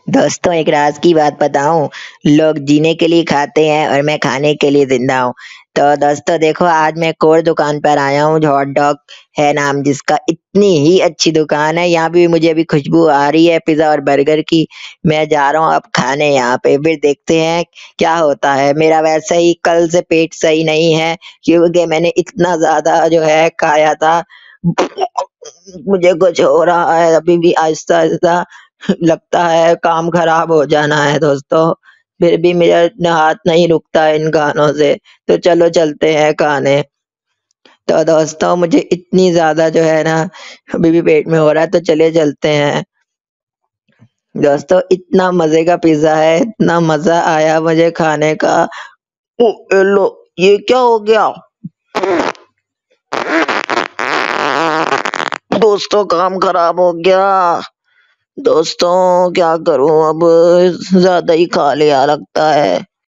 दोस्तों एक राज की बात बताऊं। लोग जीने के लिए खाते हैं और मैं खाने के लिए जिंदा हूँ। तो दोस्तों देखो, आज मैं एक और दुकान पर आया हूँ जो हॉट डॉग है नाम जिसका। इतनी ही अच्छी दुकान है, यहाँ भी मुझे अभी खुशबू आ रही है पिज्जा और बर्गर की। मैं जा रहा हूँ अब खाने यहाँ पे, फिर देखते हैं क्या होता है। मेरा वैसे ही कल से पेट सही नहीं है क्योंकि मैंने इतना ज्यादा जो है खाया था। मुझे कुछ हो रहा है अभी भी आहिस्ता आहिस्ता। लगता है काम खराब हो जाना है दोस्तों। फिर भी मेरा हाथ नहीं रुकता है इन गानों से। तो चलो चलते हैं खाने। तो दोस्तों मुझे इतनी ज्यादा जो है ना अभी भी पेट में हो रहा है, तो चले चलते हैं। दोस्तों इतना मजे का पिज्जा है, इतना मजा आया मुझे खाने का। ओ, ये लो, ये क्या हो गया? दोस्तों काम खराब हो गया। दोस्तों क्या करूं अब, ज्यादा ही खा लिया लगता है।